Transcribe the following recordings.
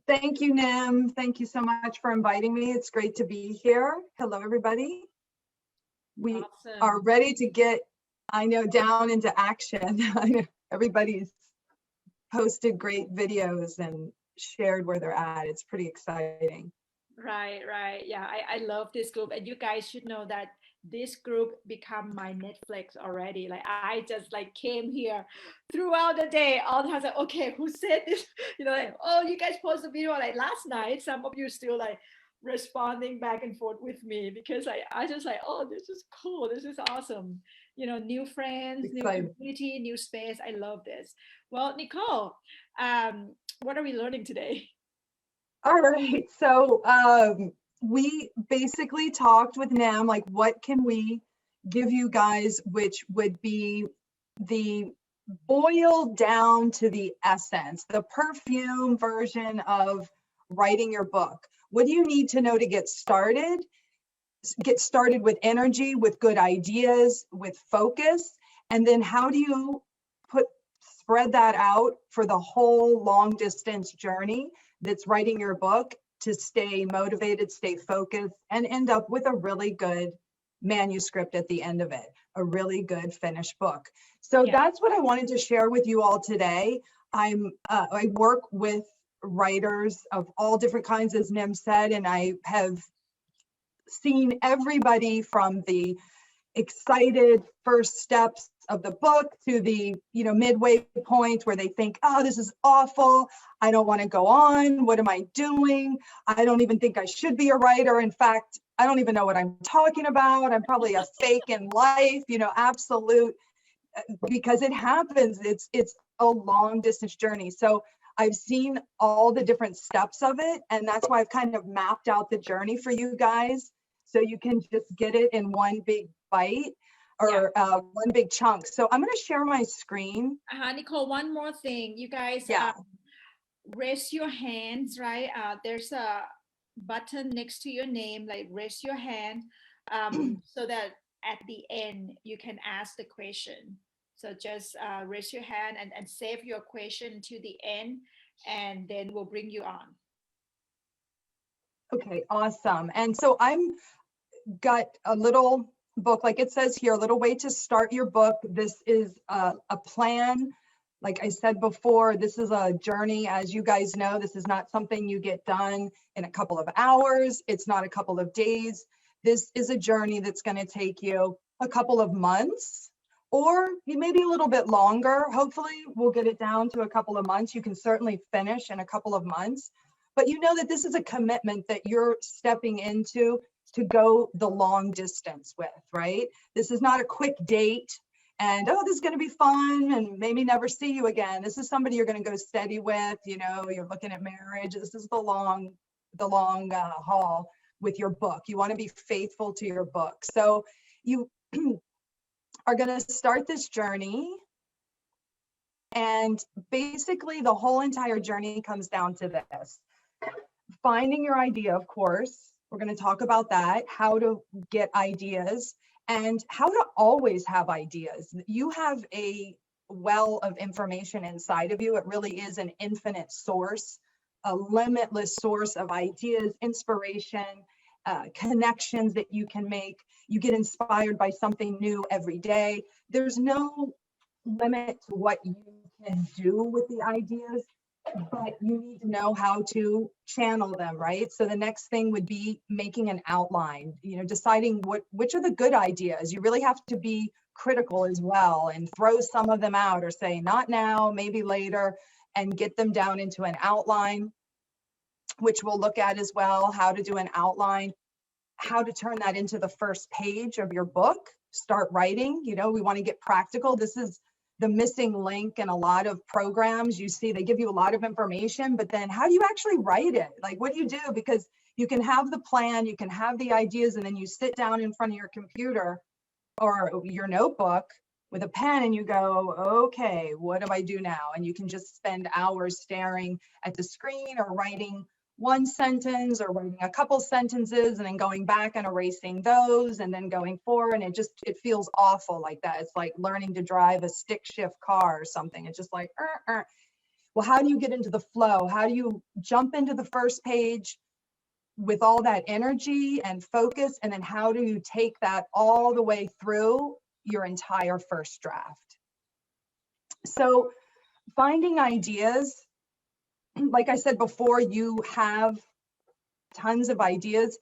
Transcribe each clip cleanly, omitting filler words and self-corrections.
Thank you, Nim. Thank you so much for inviting me. It's great to be here. Hello, everybody. We are ready to get, I know, down into action. Everybody's posted great videos and shared where they're at. It's pretty exciting. Right, right. Yeah, I love this group. And you guys should know that this group become my Netflix already. Like I just like came here throughout the day, all the time like, okay, who said this? Like, oh, you guys posted a video like last night. Some of you still like responding back and forth with me because I just like, oh, this is cool. This is awesome. New friends, new community, new space. I love this. Well, Nicole, what are we learning today? All right, so we basically talked with Nam, like what can we give you guys, which would be the boiled down to the essence, the perfume version of writing your book. What do you need to know to get started? Get started with energy, with good ideas, with focus, and then how do you spread that out for the whole long distance journey that's writing your book to stay motivated, stay focused, and end up with a really good manuscript at the end of it, a really good finished book. So that's what I wanted to share with you all today. I work with writers of all different kinds, as Nim said, and I have seen everybody from the excited first steps of the book to the midway point where they think, oh, this is awful, I don't want to go on, what am I doing, I don't even think I should be a writer, in fact I don't even know what I'm talking about, I'm probably a fake in life, absolute, because it happens, it's a long distance journey. So I've seen all the different steps of it, and that's why I've kind of mapped out the journey for you guys so you can just get it in one big bite or one big chunk. So I'm going to share my screen. Nicole, one more thing. You guys raise your hands, right? There's a button next to your name, like raise your hand so that at the end you can ask the question. So just raise your hand and save your question to the end, and then we'll bring you on. Okay, awesome. And so I'm got a little book, like it says here, a little way to start your book. This is a plan. Like I said before, this is a journey. As you guys know, this is not something you get done in a couple of hours. It's not a couple of days. This is a journey that's going to take you a couple of months or maybe a little bit longer. Hopefully we'll get it down to a couple of months. You can certainly finish in a couple of months, but you know that this is a commitment that you're stepping into to go the long distance with, right? This is not a quick date and, oh, this is going to be fun and maybe never see you again. This is somebody you're going to go steady with, you're looking at marriage. This is the long haul with your book. You want to be faithful to your book. So you are going to start this journey, and basically the whole entire journey comes down to this. Finding your idea, of course. We're going to talk about that, how to get ideas and how to always have ideas. You have a well of information inside of you. It really is an infinite source, a limitless source of ideas, inspiration, connections that you can make. You get inspired by something new every day. There's no limit to what you can do with the ideas, but you need to know how to channel them, right? So the next thing would be making an outline, deciding which are the good ideas. You really have to be critical as well and throw some of them out or say, not now, maybe later, and get them down into an outline, which we'll look at as well, how to do an outline, how to turn that into the first page of your book, start writing. We want to get practical. This is the missing link in a lot of programs. You see, they give you a lot of information, but then how do you actually write it? Like, what do you do? Because you can have the plan, you can have the ideas, and then you sit down in front of your computer or your notebook with a pen and you go, okay, what do I do now? And you can just spend hours staring at the screen or writing one sentence or writing a couple sentences and then going back and erasing those and then going forward. And it feels awful like that. It's like learning to drive a stick shift car or something. It's just like, Well, how do you get into the flow? How do you jump into the first page with all that energy and focus? And then how do you take that all the way through your entire first draft? So finding ideas, like I said before, you have tons of ideas.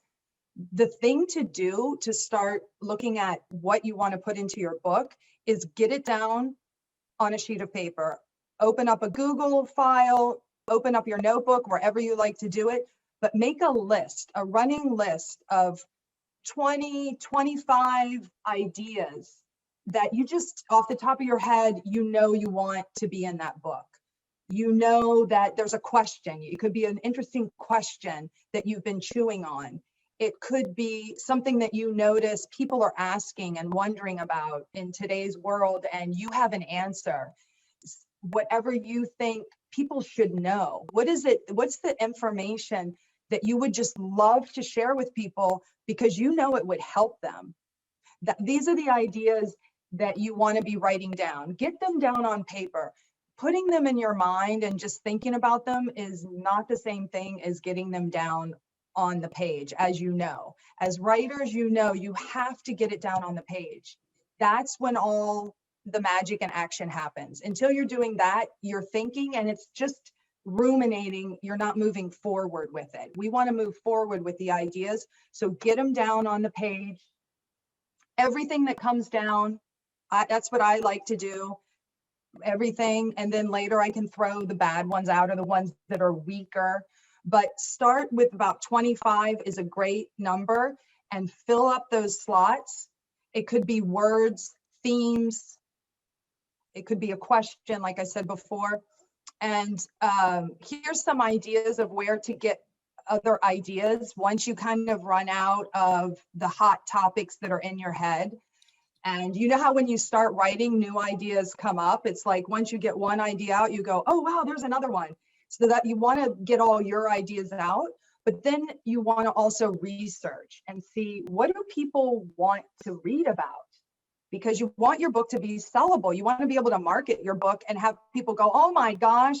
The thing to do to start looking at what you want to put into your book is get it down on a sheet of paper. Open up a Google file, open up your notebook, wherever you like to do it, but make a list, a running list of 20, 25 ideas that you just off the top of your head, you know you want to be in that book. You know that there's a question. It could be an interesting question that you've been chewing on. It could be something that you notice people are asking and wondering about in today's world, and you have an answer. Whatever you think people should know. What is it? What's the information that you would just love to share with people because you know it would help them? These are the ideas that you want to be writing down. Get them down on paper. Putting them in your mind and just thinking about them is not the same thing as getting them down on the page, as you know. As writers, you know you have to get it down on the page. That's when all the magic and action happens. Until you're doing that, you're thinking and it's just ruminating. You're not moving forward with it. We want to move forward with the ideas. So get them down on the page. Everything that comes down, that's what I like to do. Everything, and then later I can throw the bad ones out or the ones that are weaker. But start with about 25 is a great number and fill up those slots. It could be words, themes. It could be a question, like I said before. And here's some ideas of where to get other ideas once you kind of run out of the hot topics that are in your head. And you know how when you start writing, new ideas come up. It's like once you get one idea out, you go, oh, wow, there's another one. So that you want to get all your ideas out, but then you want to also research and see what do people want to read about? Because you want your book to be sellable. You want to be able to market your book and have people go, oh my gosh,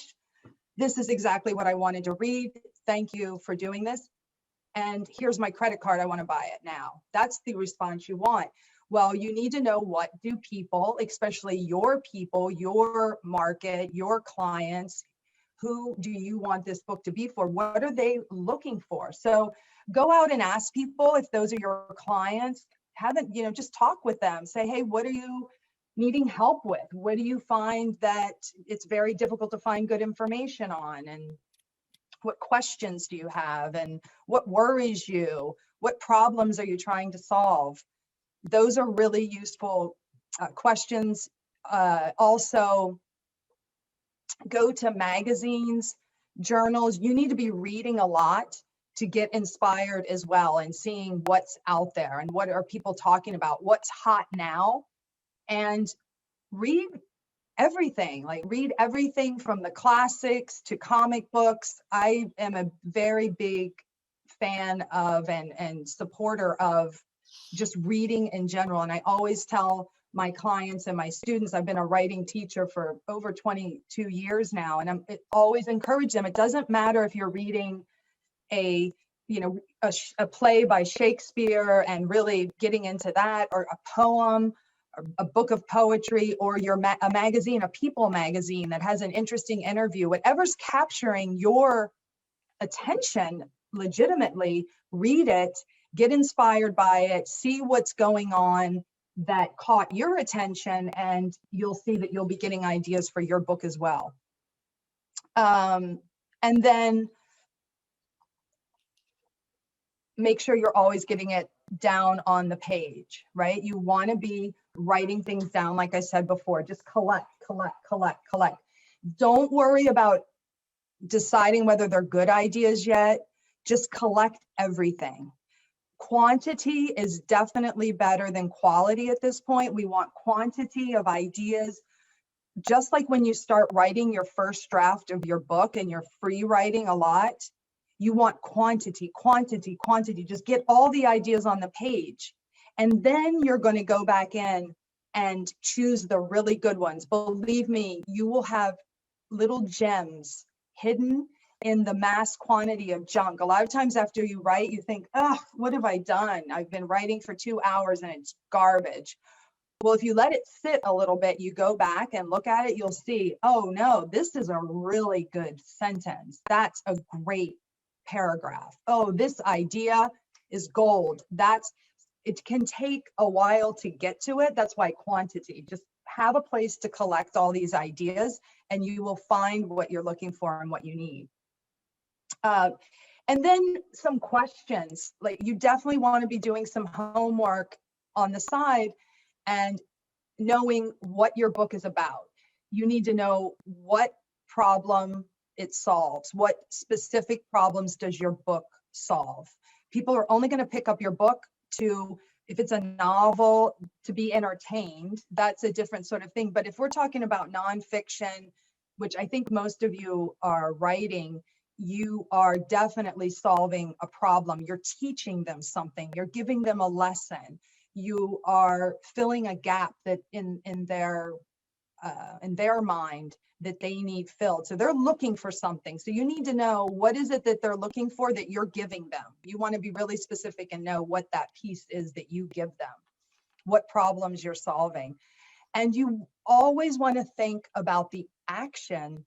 this is exactly what I wanted to read. Thank you for doing this. And here's my credit card. I want to buy it now. That's the response you want. Well, you need to know what do people, especially your people, your market, your clients, who do you want this book to be for? What are they looking for? So go out and ask people if those are your clients. Just talk with them. Say, hey, what are you needing help with? What do you find that it's very difficult to find good information on? And what questions do you have? And what worries you? What problems are you trying to solve? Those are really useful questions. Also, go to magazines, journals. You need to be reading a lot to get inspired as well and seeing what's out there and what are people talking about, what's hot now. And read everything, read everything from the classics to comic books. I am a very big fan of and supporter of just reading in general. And I always tell my clients and my students, I've been a writing teacher for over 22 years now, and I always encourage them. It doesn't matter if you're reading a play by Shakespeare and really getting into that, or a poem, or a book of poetry, or a magazine, a People magazine that has an interesting interview. Whatever's capturing your attention legitimately, read it, get inspired by it, see what's going on that caught your attention, and you'll see that you'll be getting ideas for your book as well. And then make sure you're always getting it down on the page, right? You want to be writing things down, like I said before. Just collect. Don't worry about deciding whether they're good ideas yet. Just collect everything. Quantity is definitely better than quality at this point. We want quantity of ideas. Just like when you start writing your first draft of your book and you're free writing a lot, you want quantity. Just get all the ideas on the page. And then you're going to go back in and choose the really good ones. Believe me, you will have little gems hidden in the mass quantity of junk. A lot of times after you write, you think, oh, what have I done? I've been writing for 2 hours and it's garbage. Well, if you let it sit a little bit, you go back and look at it, you'll see, oh no, this is a really good sentence. That's a great paragraph. Oh, this idea is gold. It can take a while to get to it. That's why quantity. Just have a place to collect all these ideas and you will find what you're looking for and what you need. And then some questions, like you definitely want to be doing some homework on the side and knowing what your book is about. You need to know what problem it solves. What specific problems does your book solve? People are only going to pick up your book to, if it's a novel, to be entertained. That's a different sort of thing. But if we're talking about nonfiction, which I think most of you are writing, you are definitely solving a problem. You're teaching them something. You're giving them a lesson. You are filling a gap that in their mind that they need filled. So they're looking for something. So you need to know what is it that they're looking for that you're giving them. You want to be really specific and know what that piece is that you give them, what problems you're solving. And you always want to think about the action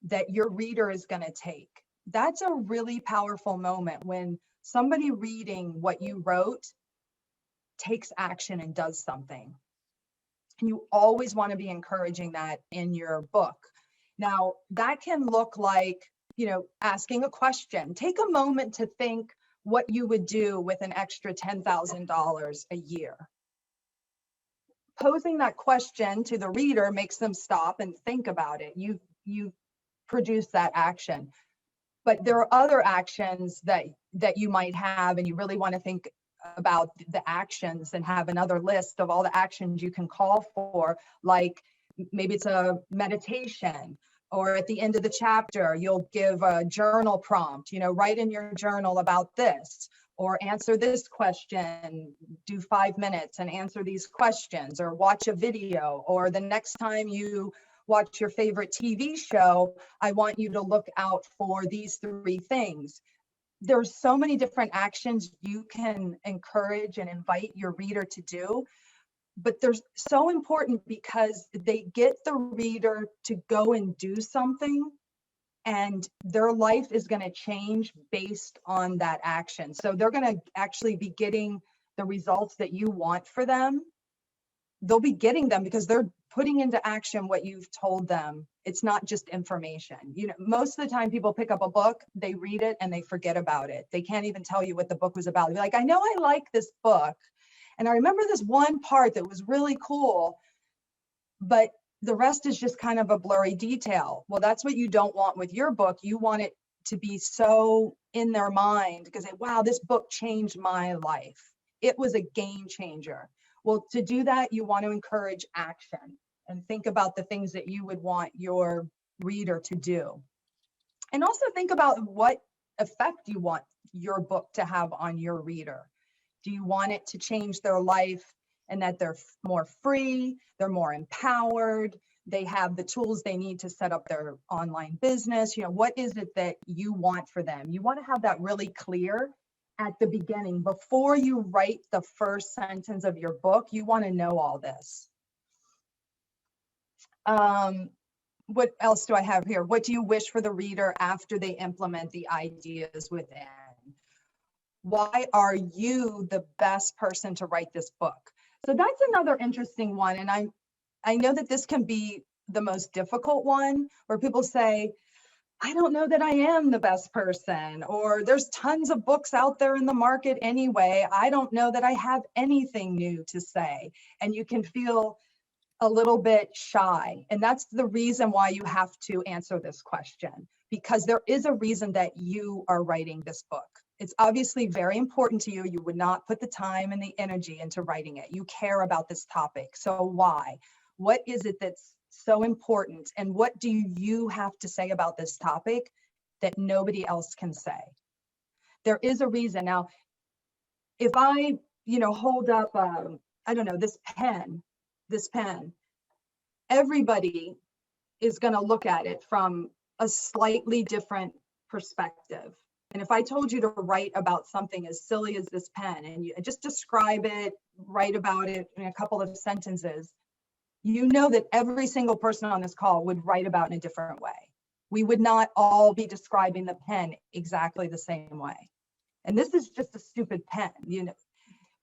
that your reader is going to take. That's a really powerful moment when somebody reading what you wrote takes action and does something. And you always want to be encouraging that in your book. Now, that can look like, asking a question. Take a moment to think what you would do with an extra $10,000 a year. Posing that question to the reader makes them stop and think about it. You produce that action. But there are other actions that you might have, and you really want to think about the actions and have another list of all the actions you can call for, like maybe it's a meditation, or at the end of the chapter, you'll give a journal prompt, write in your journal about this, or answer this question, do 5 minutes and answer these questions, or watch a video, or the next time you watch your favorite TV show, I want you to look out for these 3 things. There's so many different actions you can encourage and invite your reader to do, but they're so important because they get the reader to go and do something, and their life is going to change based on that action. So they're going to actually be getting the results that you want for them. They'll be getting them because they're putting into action what you've told them. It's not just information. Most of the time people pick up a book, they read it and they forget about it. They can't even tell you what the book was about. They're like, I know I like this book, and I remember this one part that was really cool, but the rest is just kind of a blurry detail. Well, that's what you don't want with your book. You want it to be so in their mind because, wow, this book changed my life. It was a game changer. Well, to do that, you want to encourage action and think about the things that you would want your reader to do. And also think about what effect you want your book to have on your reader. Do you want it to change their life and that they're more free, they're more empowered, they have the tools they need to set up their online business? What is it that you want for them? You want to have that really clear at the beginning. Before you write the first sentence of your book, you want to know all this. What else do I have here? What do you wish for the reader after they implement the ideas within? Why are you the best person to write this book? So that's another interesting one. And I know that this can be the most difficult one, where people say, I don't know that I am the best person, or there's tons of books out there in the market anyway. I don't know that I have anything new to say. And you can feel a little bit shy. And that's the reason why you have to answer this question, because there is a reason that you are writing this book. It's obviously very important to you. You would not put the time and the energy into writing it. You care about this topic. So why? What is it that's so important? And what do you have to say about this topic that nobody else can say? There is a reason. Now, if I, hold up, I don't know, this pen, everybody is going to look at it from a slightly different perspective. And if I told you to write about something as silly as this pen, and you just describe it, write about it in a couple of sentences, you know that every single person on this call would write about it in a different way. We would not all be describing the pen exactly the same way. And this is just a stupid pen, you know.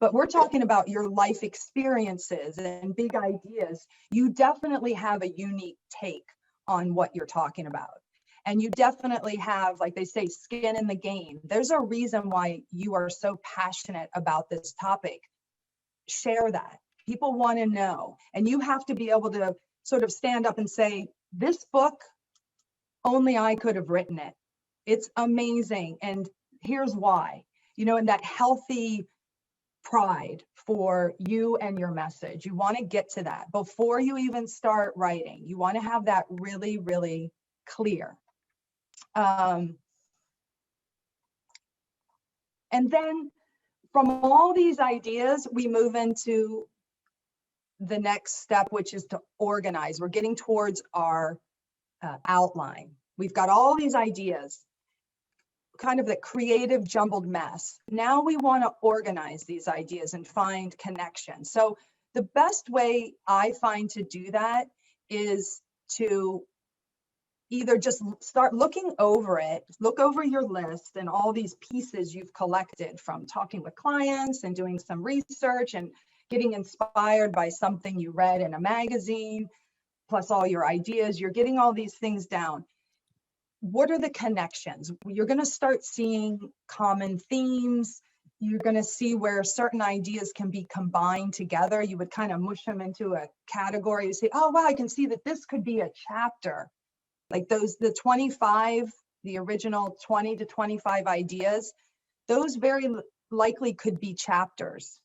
But we're talking about your life experiences and big ideas. You definitely have a unique take on what you're talking about. And you definitely have, like they say, skin in the game. There's a reason why you are so passionate about this topic. Share that. People want to know. And you have to be able to sort of stand up and say, this book, only I could have written it. It's amazing. And here's why. You know, and that healthy pride for you and your message. You want to get to that before you even start writing. You want to have that really, really clear. And then from all these ideas, we move into the next step, which is to organize. We're getting towards our outline. We've got all these ideas, kind of the creative jumbled mess. Now we want to organize these ideas and find connections. So the best way I find to do that is to either just start looking over it, look over your list and all these pieces you've collected from talking with clients and doing some research and getting inspired by something you read in a magazine, plus all your ideas. You're getting all these things down. What are the connections? You're going to start seeing common themes. You're going to see where certain ideas can be combined together. You would kind of mush them into a category. You say, oh, wow, I can see that this could be a chapter. Like the 25, the original 20 to 25 ideas, those very likely could be chapters.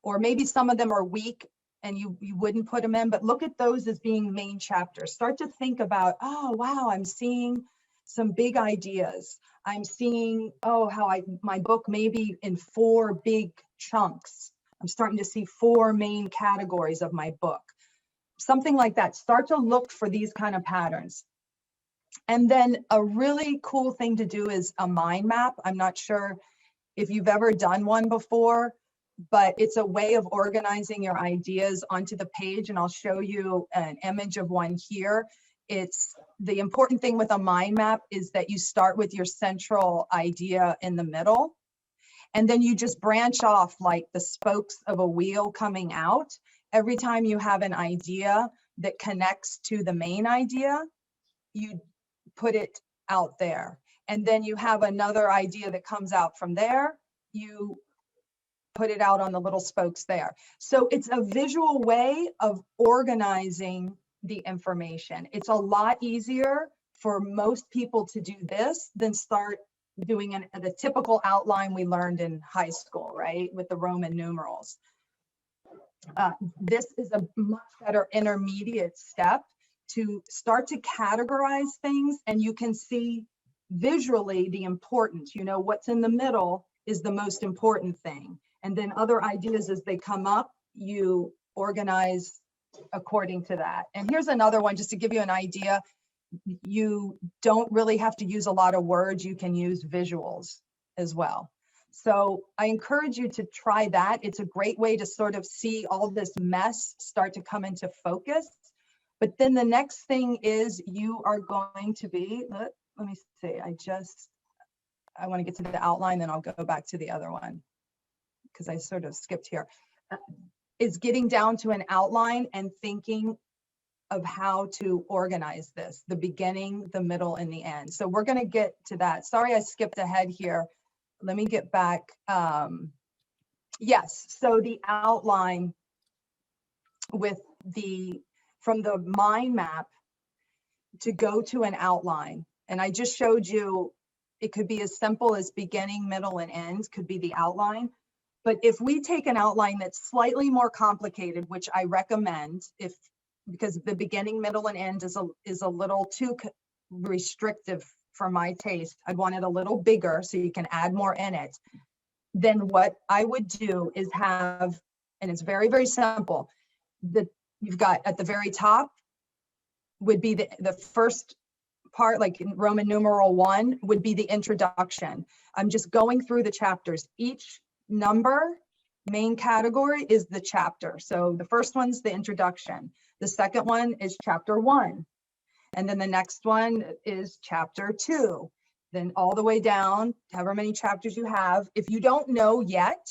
Or maybe some of them are weak and you wouldn't put them in, but look at those as being main chapters. Start to think about, oh, wow, I'm seeing some big ideas. I'm seeing, oh, how my book maybe in 4 big chunks. I'm starting to see 4 main categories of my book. Something like that. Start to look for these kind of patterns. And then a really cool thing to do is a mind map. I'm not sure if you've ever done one before, but it's a way of organizing your ideas onto the page. And I'll show you an image of one here. It's the important thing with a mind map is that you start with your central idea in the middle. And then you just branch off like the spokes of a wheel coming out. Every time you have an idea that connects to the main idea, you put it out there. And then you have another idea that comes out from there. You put it out on the little spokes there. So it's a visual way of organizing the information. It's a lot easier for most people to do this than start doing the typical outline we learned in high school, right? With the Roman numerals. This is a much better intermediate step to start to categorize things, and you can see visually the importance. You know, what's in the middle is the most important thing. And then other ideas as they come up, you organize according to that. And here's another one just to give you an idea. You don't really have to use a lot of words. You can use visuals as well. So I encourage you to try that. It's a great way to sort of see all this mess start to come into focus. But then the next thing is you are going to be, let me see, I want to get to the outline, then I'll go back to the other one because I sort of skipped here, is getting down to an outline and thinking of how to organize this, the beginning, the middle, and the end. So we're going to get to that. Sorry, I skipped ahead here. Let me get back. Yes, so the outline with from the mind map to go to an outline. And I just showed you, it could be as simple as beginning, middle, and end could be the outline. But if we take an outline that's slightly more complicated, which I recommend, because the beginning, middle, and end is a little too restrictive for my taste. I'd want it a little bigger so you can add more in it. Then what I would do is have, and it's very, very simple, you've got at the very top, would be the first part, like in Roman numeral 1 would be the introduction. I'm just going through the chapters. Each number, main category, is the chapter. So the first one's the introduction. The second one is chapter 1. And then the next one is chapter 2. Then all the way down, however many chapters you have. If you don't know yet,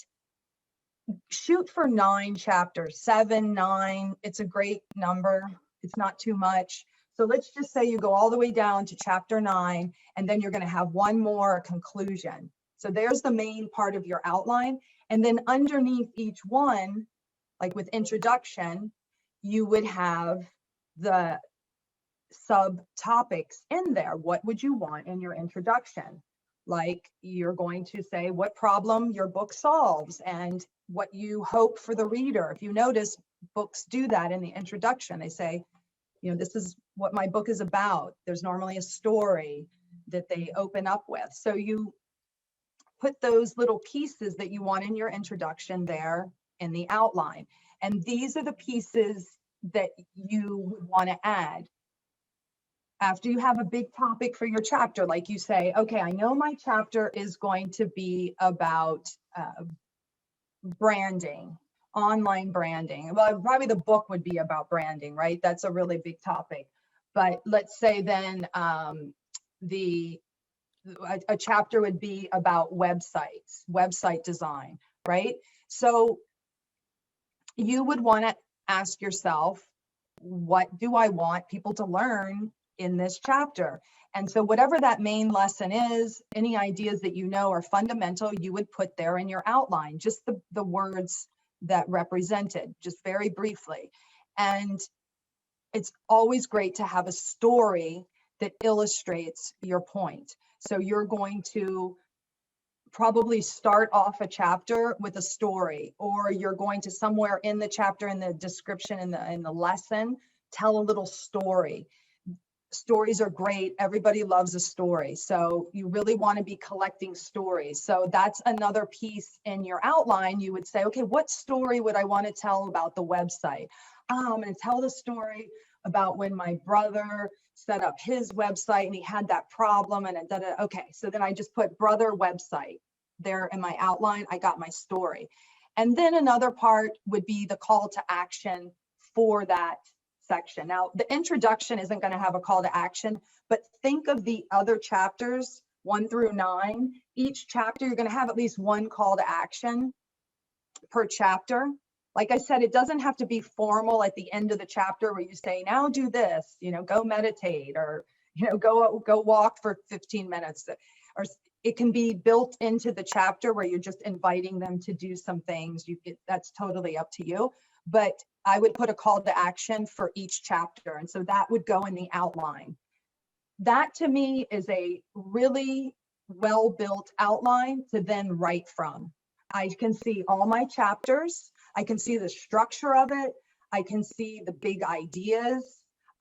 shoot for 9 chapters, 7, 9. It's a great number. It's not too much. So let's just say you go all the way down to chapter 9, and then you're going to have one more conclusion. So there's the main part of your outline. And then underneath each one, like with introduction, you would have the subtopics in there. What would you want in your introduction? Like you're going to say what problem your book solves and what you hope for the reader. If you notice, books do that in the introduction. They say, you know, this is what my book is about. There's normally a story that they open up with. So you put those little pieces that you want in your introduction there in the outline. And these are the pieces that you would want to add after you have a big topic for your chapter. Like you say, okay, I know my chapter is going to be about branding, online branding. Well, probably the book would be about branding, right? That's a really big topic. But let's say then a chapter would be about websites, website design, right? So you would want to ask yourself, what do I want people to learn in this chapter? And so whatever that main lesson is, any ideas that you know are fundamental, you would put there in your outline, just the words that represented, just very briefly. And it's always great to have a story that illustrates your point. So you're going to probably start off a chapter with a story, or you're going to somewhere in the chapter, in the description, in the lesson, tell a little story. Stories are great. Everybody loves a story. So you really want to be collecting stories. So that's another piece in your outline. You would say, okay, what story would I want to tell about the website? I'm going to tell the story about when my brother set up his website and he had that problem and okay. So then I just put brother website there in my outline. I got my story. And then another part would be the call to action for that section. Now, the introduction isn't going to have a call to action, but think of the other chapters, 1 through 9. Each chapter, you're going to have at least one call to action per chapter. Like I said, it doesn't have to be formal at the end of the chapter where you say, now do this, you know, go meditate, or, you know, go walk for 15 minutes. Or it can be built into the chapter where you're just inviting them to do some things. That's totally up to you. But I would put a call to action for each chapter. And so that would go in the outline. That to me is a really well-built outline to then write from. I can see all my chapters. I can see the structure of it. I can see the big ideas.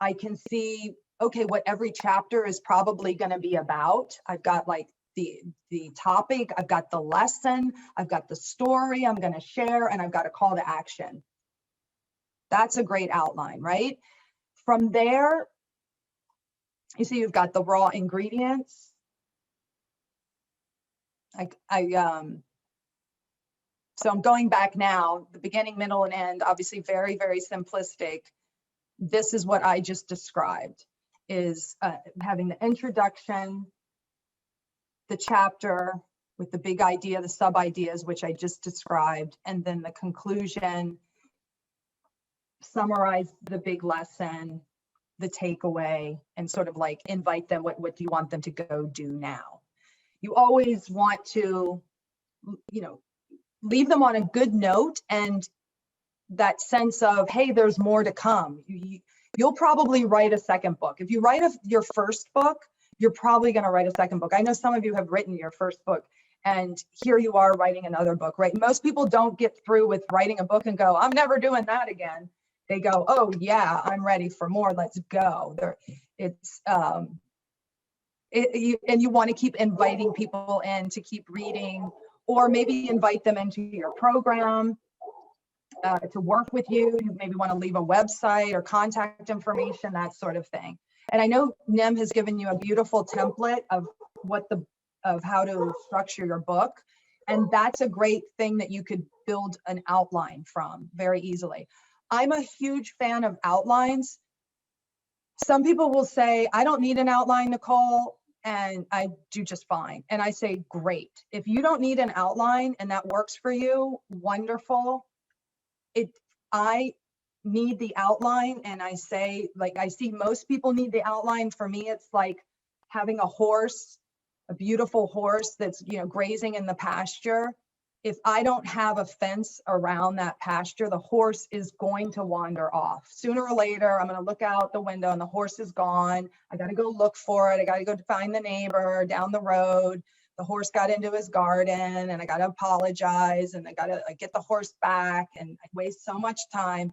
I can see, okay, what every chapter is probably going to be about. I've got like the topic, I've got the lesson, I've got the story I'm going to share, and I've got a call to action. That's a great outline, right? From there, you see you've got the raw ingredients. So I'm going back now, the beginning, middle, and end, obviously very, very simplistic. This is what I just described, is having the introduction, the chapter with the big idea, the sub ideas, which I just described, and then the conclusion, summarize the big lesson, the takeaway, and sort of like invite them, what do you want them to go do now? You always want to, you know, leave them on a good note and that sense of, hey, there's more to come. You'll probably write a second book. If you write your first book, you're probably going to write a second book. I know some of you have written your first book, and here you are writing another book, right? Most people don't get through with writing a book and go, I'm never doing that again. They go, oh yeah, I'm ready for more. Let's go. And you want to keep inviting people in to keep reading, or maybe invite them into your program. to work with you. You maybe want to leave a website or contact information, that sort of thing. And I know Nem has given you a beautiful template of how to structure your book. And that's a great thing that you could build an outline from very easily. I'm a huge fan of outlines. Some people will say, I don't need an outline, Nicole, and I do just fine. And I say, great. If you don't need an outline and that works for you, wonderful. I need the outline, and I say, like, I see most people need the outline. For me, it's like having a horse, a beautiful horse that's, grazing in the pasture. If I don't have a fence around that pasture, the horse is going to wander off. Sooner or later, I'm going to look out the window and the horse is gone. I got to go look for it. I got to go find the neighbor down the road. The horse got into his garden and I got to apologize and I got to get the horse back, and I waste so much time.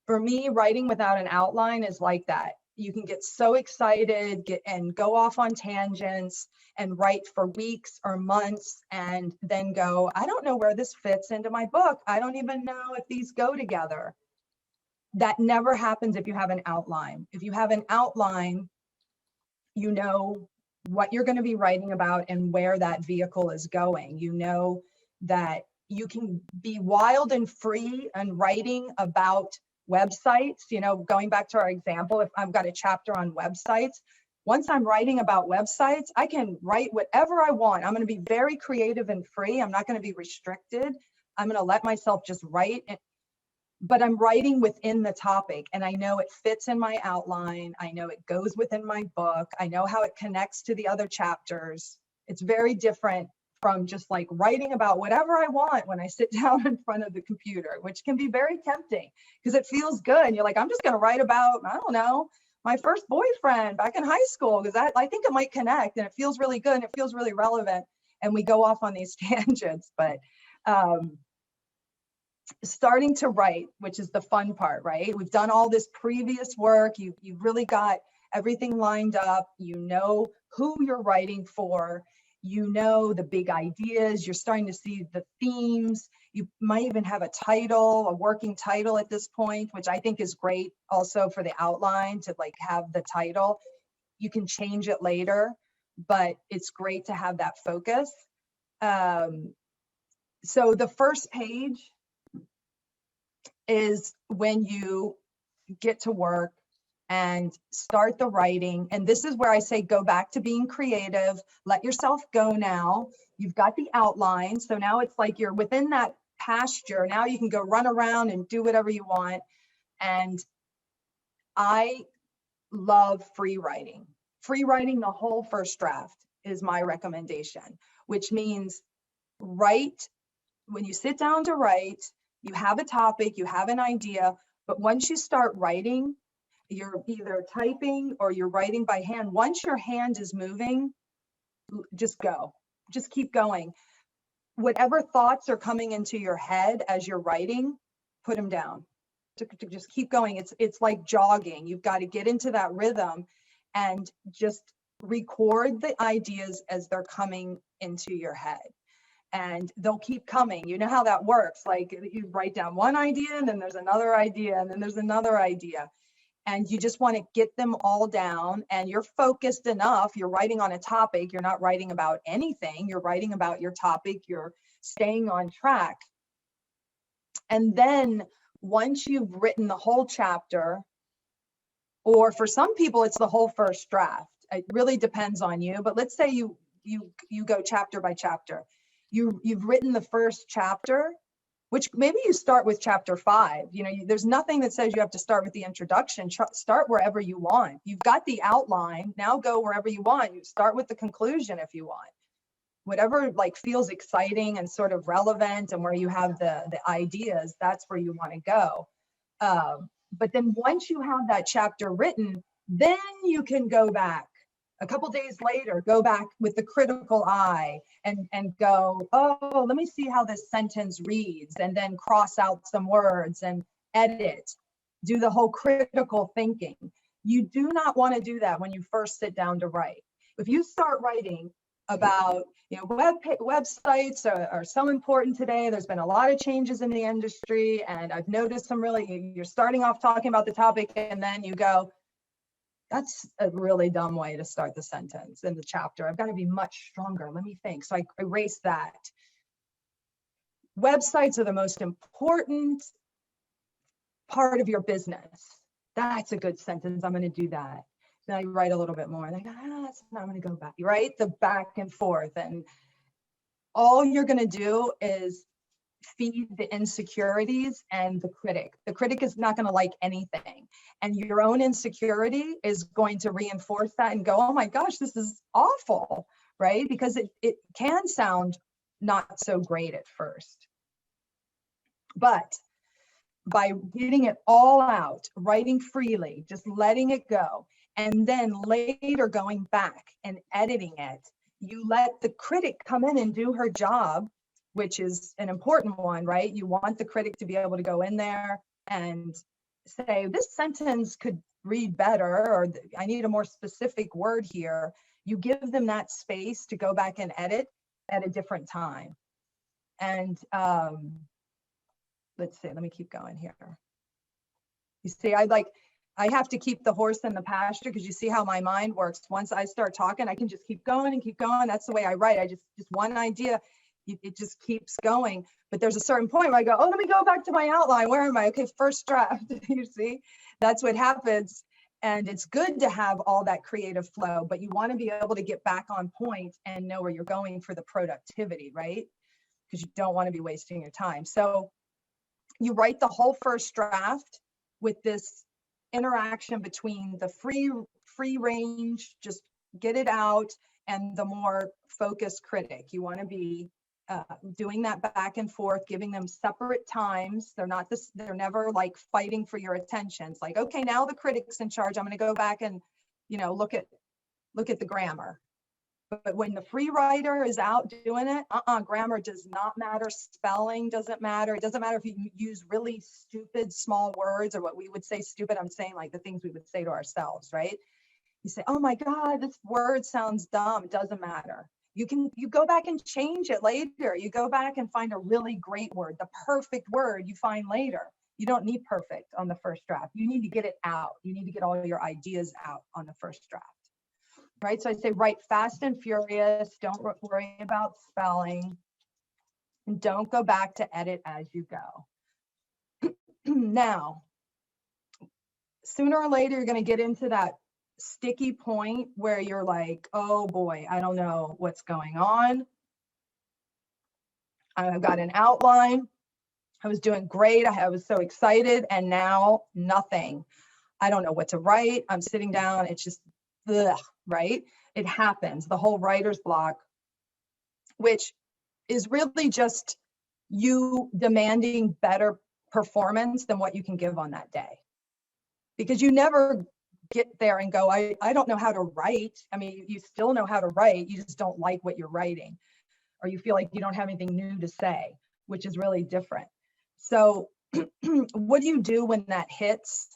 For me, writing without an outline is like that. You can get so excited and go off on tangents and write for weeks or months and then go, I don't know where this fits into my book. I don't even know if these go together. That never happens if you have an outline. If you have an outline, you know what you're going to be writing about and where that vehicle is going. You know that you can be wild and free and writing about websites. Going back to our example, if I've got a chapter on websites, once I'm writing about websites, I can write whatever I want. I'm going to be very creative and free. I'm not going to be restricted. I'm going to let myself just write, but I'm writing within the topic, and I know it fits in my outline. I know it goes within my book. I know how it connects to the other chapters. It's very different from just like writing about whatever I want when I sit down in front of the computer, which can be very tempting because it feels good. You're like, I'm just going to write about, I don't know, my first boyfriend back in high school, because I think it might connect and it feels really good and it feels really relevant. And we go off on these tangents, but starting to write, which is the fun part, right? We've done all this previous work. You've really got everything lined up. You know who you're writing for. You know the big ideas. You're starting to see the themes. You might even have a title, a working title at this point, which I think is great also for the outline to like have the title. You can change it later, but it's great to have that focus. So the first page is when you get to work and start the writing. And this is where I say, go back to being creative, let yourself go now. You've got the outline. So now it's like you're within that pasture. Now you can go run around and do whatever you want. And I love free writing. Free writing the whole first draft is my recommendation, which means write when you sit down to write. You have a topic, you have an idea, but once you start writing, you're either typing or you're writing by hand. Once your hand is moving, just go, just keep going. Whatever thoughts are coming into your head as you're writing, put them down. Just keep going. It's like jogging. You've got to get into that rhythm and just record the ideas as they're coming into your head. And they'll keep coming. You know how that works. Like you write down one idea and then there's another idea and then there's another idea. And you just want to get them all down and you're focused enough. You're writing on a topic. You're not writing about anything. You're writing about your topic. You're staying on track. And then once you've written the whole chapter, or for some people, it's the whole first draft. It really depends on you. But let's say you go chapter by chapter. You've written the first chapter, which maybe you start with chapter 5. There's nothing that says you have to start with the introduction. Start wherever you want. You've got the outline. Now go wherever you want. You start with the conclusion if you want. Whatever like feels exciting and sort of relevant and where you have the ideas, that's where you want to go. But then once you have that chapter written, then you can go back. A couple days later, go back with the critical eye and go, oh, let me see how this sentence reads, and then cross out some words and edit, do the whole critical thinking. You do not want to do that when you first sit down to write. If you start writing about, websites are so important today. There's been a lot of changes in the industry, and I've noticed some really, you're starting off talking about the topic and then you go, that's a really dumb way to start the sentence in the chapter. I've got to be much stronger. Let me think. So I erase that. Websites are the most important part of your business. That's a good sentence. I'm going to do that. Then I write a little bit more. And I go, that's not, I'm going to go back. Right? The back and forth. And all you're going to do is feed the insecurities and the critic. The critic is not going to like anything. And your own insecurity is going to reinforce that and go, oh my gosh, this is awful, right? Because it can sound not so great at first. But by getting it all out, writing freely, just letting it go, and then later going back and editing it, you let the critic come in and do her job, which is an important one, right? You want the critic to be able to go in there and say, this sentence could read better, or I need a more specific word here. You give them that space to go back and edit at a different time. And let's see, let me keep going here. You see, I have to keep the horse in the pasture, because you see how my mind works. Once I start talking, I can just keep going and keep going. That's the way I write. I just one idea, it just keeps going. But there's a certain point where I go, oh, let me go back to my outline. Where am I? Okay, first draft. You see, that's what happens. And it's good to have all that creative flow, but you want to be able to get back on point and know where you're going for the productivity, right? Because you don't want to be wasting your time. So you write the whole first draft with this interaction between the free range, just get it out, and the more focused critic. You want to be doing that back and forth, giving them separate times. They're never like fighting for your attention. It's like, okay, now the critic's in charge. I'm going to go back and, look at the grammar. But when the free writer is out doing it, grammar does not matter. Spelling doesn't matter. It doesn't matter if you use really stupid small words, or what we would say stupid. I'm saying like the things we would say to ourselves, right? You say, oh my God, this word sounds dumb. It doesn't matter. You go back and change it later. You go back and find a really great word, the perfect word you find later. You don't need perfect on the first draft. You need to get it out. You need to get all your ideas out on the first draft. Right? So I say write fast and furious. Don't worry about spelling. And don't go back to edit as you go. Now, sooner or later, you're going to get into that sticky point where you're like, oh boy, I don't know what's going on. I've got an outline. I was doing great. I was so excited. And now nothing. I don't know what to write. I'm sitting down. It's just, ugh, right? It happens. The whole writer's block, which is really just you demanding better performance than what you can give on that day. Because you never get there and go, I don't know how to write. I mean, you still know how to write. You just don't like what you're writing, or you feel like you don't have anything new to say, which is really different. So what do you do when that hits?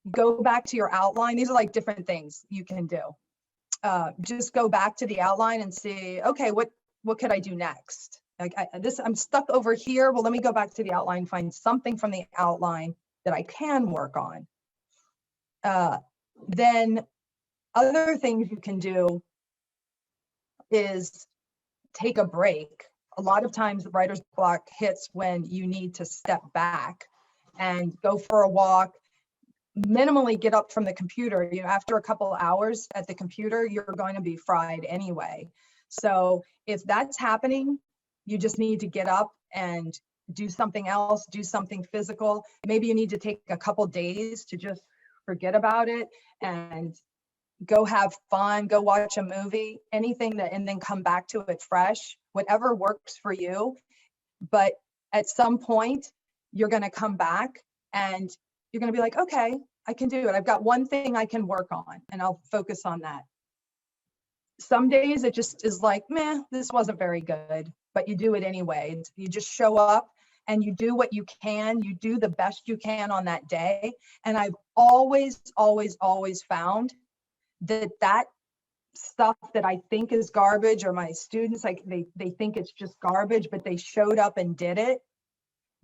Go back to your outline. These are like different things you can do. Just go back to the outline and see, okay, what could I do next? Like I'm stuck over here. Well, let me go back to the outline, find something from the outline that I can work on. Then other things you can do is take a break. A lot of times the writer's block hits when you need to step back and go for a walk, minimally get up from the computer. After a couple of hours at the computer, you're going to be fried anyway. So if that's happening, you just need to get up and do something else, do something physical. Maybe you need to take a couple days to just forget about it and go have fun, go watch a movie, anything and then come back to it fresh, whatever works for you. But at some point, you're going to come back and you're going to be like, okay, I can do it. I've got one thing I can work on, and I'll focus on that. Some days it just is like, meh, this wasn't very good, but you do it anyway. You just show up and you do what you can. You do the best you can on that day. And I've always, always, always found that stuff that I think is garbage, or my students, like they think it's just garbage, but they showed up and did it,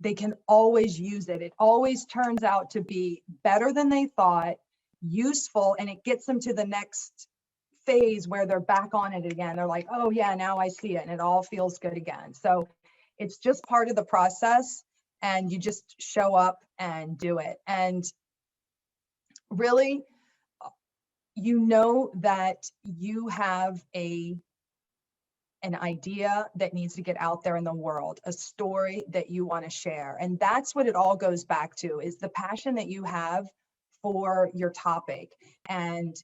they can always use it. It always turns out to be better than they thought, useful, and it gets them to the next phase where they're back on it again. They're like, oh yeah, now I see it, and it all feels good again. So it's just part of the process, and you just show up and do it. And really, you know that you have an idea that needs to get out there in the world, a story that you want to share. And that's what it all goes back to, is the passion that you have for your topic and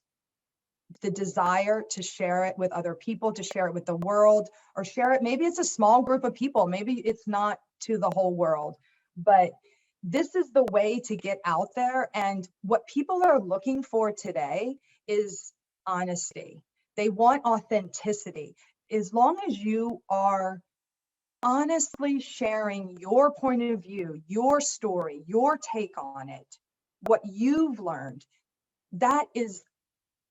the desire to share it with other people, to share it with the world, or share it. Maybe it's a small group of people, maybe it's not to the whole world, but this is the way to get out there. And what people are looking for today is honesty. They want authenticity. As long as you are honestly sharing your point of view, your story, your take on it, what you've learned, that is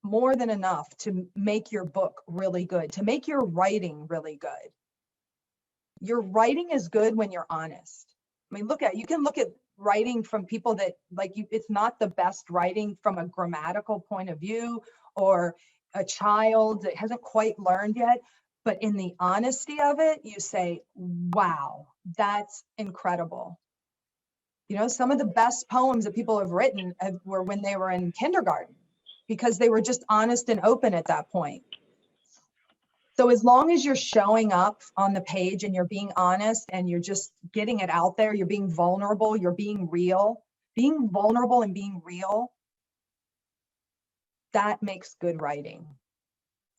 more than enough to make your book really good, to make your writing really good. Your writing is good when you're honest. I mean, you can look at writing from people that it's not the best writing from a grammatical point of view, or a child that hasn't quite learned yet. But in the honesty of it, you say, wow, that's incredible. You know, some of the best poems that people have written were when they were in kindergarten, because they were just honest and open at that point. So as long as you're showing up on the page and you're being honest and you're just getting it out there, you're being vulnerable, you're being real, being vulnerable and being real, that makes good writing.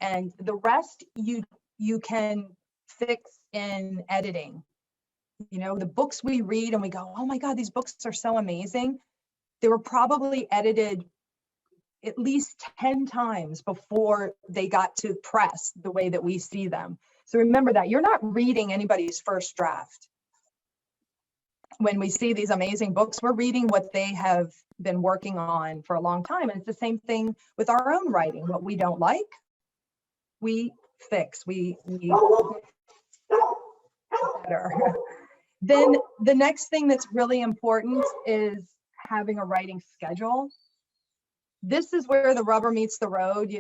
And the rest you can fix in editing. You know, the books we read and we go, oh my God, these books are so amazing. They were probably edited at least 10 times before they got to press the way that we see them. So remember that you're not reading anybody's first draft. When we see these amazing books, we're reading what they have been working on for a long time. And it's the same thing with our own writing. What we don't like, we fix, we better. Then the next thing that's really important is having a writing schedule. This is where the rubber meets the road.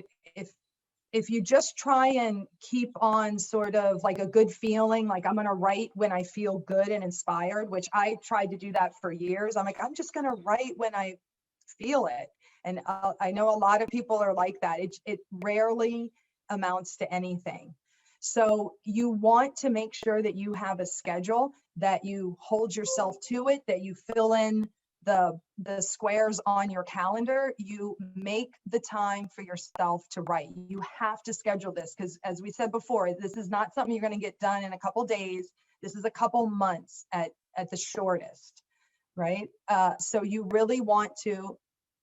If you just try and keep on sort of like a good feeling, like I'm going to write when I feel good and inspired, which I tried to do that for years. I'm like, I'm just going to write when I feel it. And I know a lot of people are like that. It rarely amounts to anything. So you want to make sure that you have a schedule, that you hold yourself to it, that you fill in the squares on your calendar. You make the time for yourself to write. You have to schedule this, because as we said before, this is not something you're going to get done in a couple days. This is a couple months at the shortest, right? So you really want to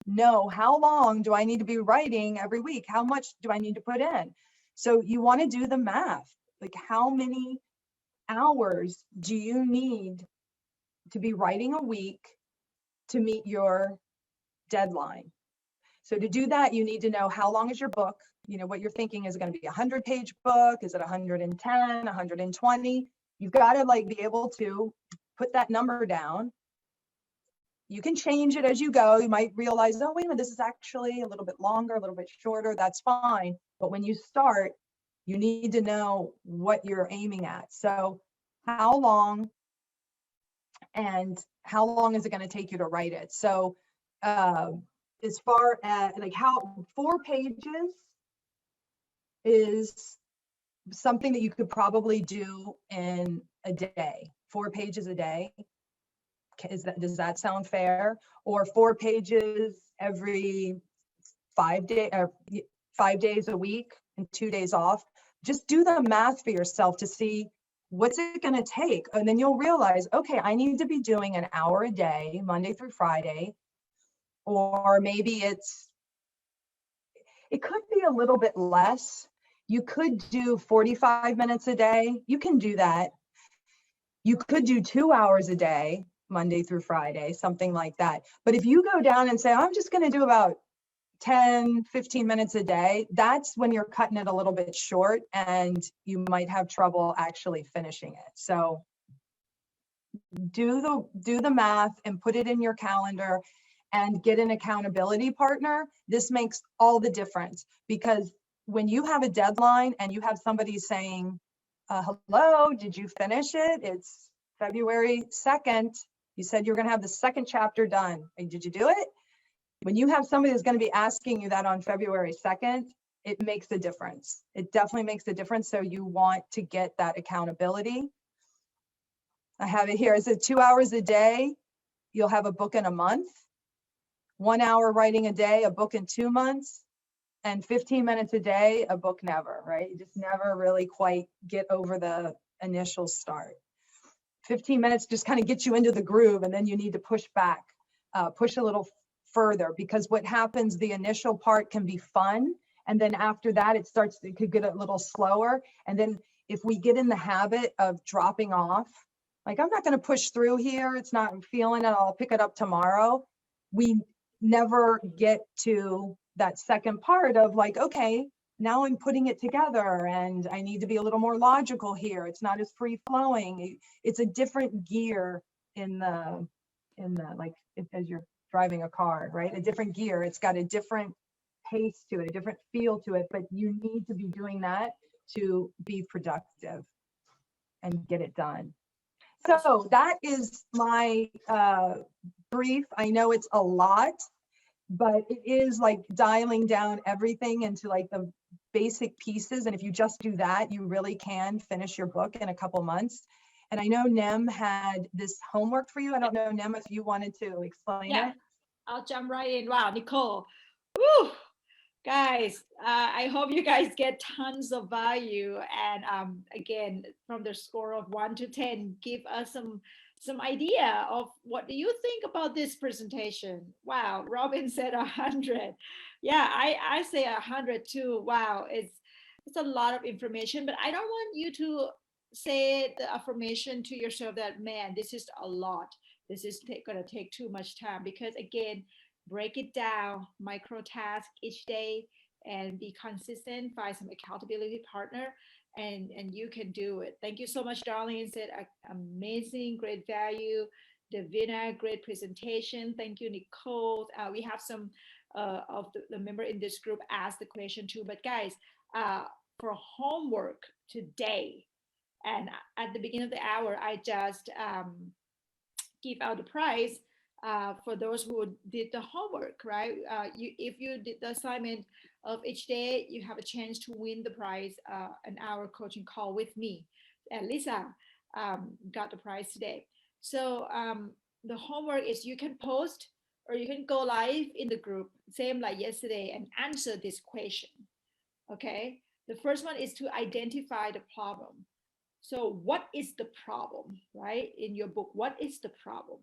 know, how long do I need to be writing every week? How much do I need to put in? So you want to do the math, like how many hours do you need to be writing a week to meet your deadline? So to do that, you need to know, how long is your book? You know, what you're thinking, is it going to be a 100-page book? Is it 110, 120? You've got to be able to put that number down. You can change it as you go. You might realize, oh, wait a minute, this is actually a little bit longer, a little bit shorter. That's fine. But when you start, you need to know what you're aiming at. So how long, and how long is it going to take you to write it? So as far as how 4 pages is something that you could probably do in a day. 4 pages a day. Does that sound fair? Or 4 pages every 5 days, or 5 days a week and 2 days off? Just do the math for yourself to see, what's it going to take? And then you'll realize, okay, I need to be doing an hour a day, Monday through Friday. Or maybe it could be a little bit less. You could do 45 minutes a day. You can do that. You could do 2 hours a day, Monday through Friday, something like that. But if you go down and say, I'm just going to do about 10, 15 minutes a day, that's when you're cutting it a little bit short and you might have trouble actually finishing it. So do the math and put it in your calendar and get an accountability partner. This makes all the difference, because when you have a deadline and you have somebody saying, hello, did you finish it? It's February 2nd. You said you're going to have the second chapter done. Did you do it? When you have somebody that's going to be asking you that on February 2nd, it makes a difference. It definitely makes a difference. So you want to get that accountability. I have it here. Is it 2 hours a day? You'll have a book in a month. 1 hour writing a day, a book in 2 months. And 15 minutes a day, a book never, right? You just never really quite get over the initial start. 15 minutes just kind of gets you into the groove, and then you need to push back, push a little further, because what happens, the initial part can be fun. And then after that, it could get a little slower. And then if we get in the habit of dropping off, like, I'm not going to push through here, it's not, I'm feeling it, I'll pick it up tomorrow. We never get to that second part of like, okay, now I'm putting it together and I need to be a little more logical here. It's not as free flowing. It's a different gear in the like, as you're driving a car, right? A different gear. It's got a different pace to it, a different feel to it, but you need to be doing that to be productive and get it done. So that is my brief. I know it's a lot, but it is like dialing down everything into like the basic pieces. And if you just do that, you really can finish your book in a couple months. And I know Nem had this homework for you. I don't know, Nem, if you wanted to explain it. I'll jump right in. Wow, Nicole. Woo! Guys, I hope you guys get tons of value. And again, from the score of 1 to 10, give us some idea of what do you think about this presentation. Wow, Robin said 100. Yeah, I say 100 too. Wow, it's a lot of information, but I don't want you to say the affirmation to yourself that, man, this is a lot. This is going to take too much time, because again, break it down, micro task each day, and be consistent. Find some accountability partner, and you can do it. Thank you so much, Darlene. Said amazing, great value. Davina, great presentation. Thank you, Nicole. We have some of the member in this group ask the question too. But guys, for homework today, and at the beginning of the hour, I just give out the prize for those who did the homework, right? If you did the assignment of each day, you have a chance to win the prize, an hour coaching call with me. And Lisa got the prize today. So the homework is you can post or you can go live in the group, same like yesterday, and answer this question, okay? The first one is to identify the problem. So what is the problem, right? In your book, what is the problem?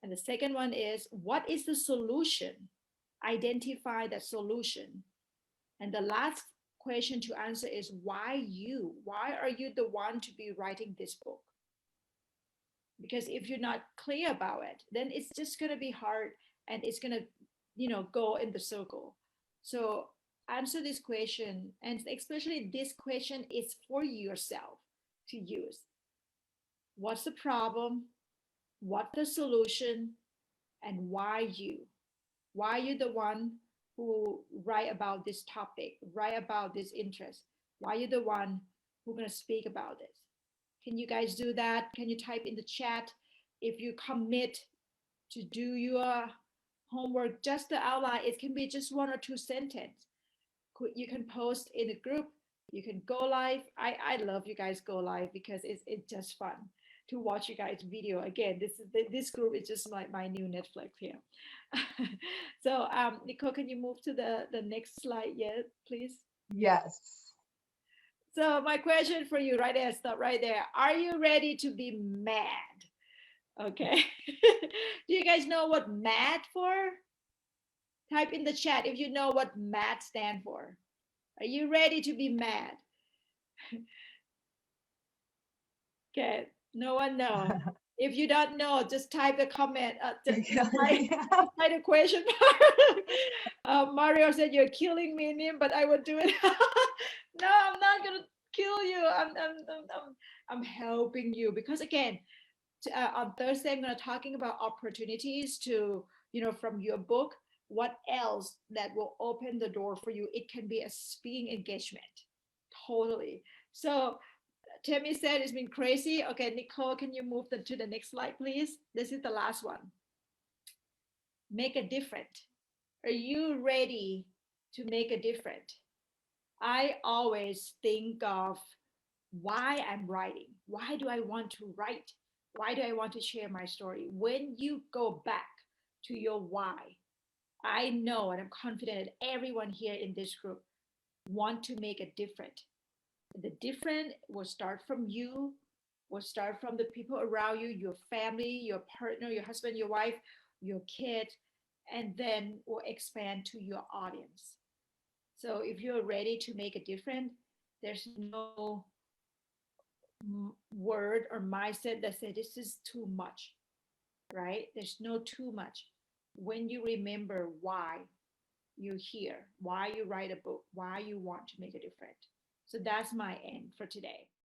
And the second one is, what is the solution? Identify the solution. And the last question to answer is, why you? Why are you the one to be writing this book? Because if you're not clear about it, then it's just going to be hard, and it's going to, go in the circle. So answer this question, and especially this question is for yourself to use. What's the problem? What the solution? And why you? Why you the one who write about this topic, write about this interest? Why you the one who's going to speak about this? Can you guys do that? Can you type in the chat if you commit to do your homework, just the outline? It can be just 1 or 2 sentences. You can post in a group. You can go live. I love you guys go live, because it's just fun to watch you guys video. Again, this group is just my new Netflix here. So Nicole, can you move to the next slide yet, please? Yes. So my question for you right there, stop right there. Are you ready to be mad? Okay. Do you guys know what MAD for? Type in the chat if you know what MAD stand for. Are you ready to be mad? Okay, no one knows. If you don't know, just type the comment. Just Yeah. type the question. Mario said, "You're killing me, Nim, but I will do it." No, I'm not gonna kill you. I'm helping you because again, on Thursday I'm gonna talking about opportunities to from your book. What else that will open the door for you? It can be a speaking engagement, totally. So Tammy said it's been crazy. Okay, Nicole, can you move to the next slide, please? This is the last one. Make a difference. Are you ready to make a difference? I always think of why I'm writing. Why do I want to write? Why do I want to share my story? When you go back to your why, I know and I'm confident that everyone here in this group want to make a difference. The different will start from you, will start from the people around you, your family, your partner, your husband, your wife, your kid, and then will expand to your audience. So if you're ready to make a difference, there's no word or mindset that says this is too much, right? There's no too much. When you remember why you're here, why you write a book, why you want to make a difference. So that's my end for today.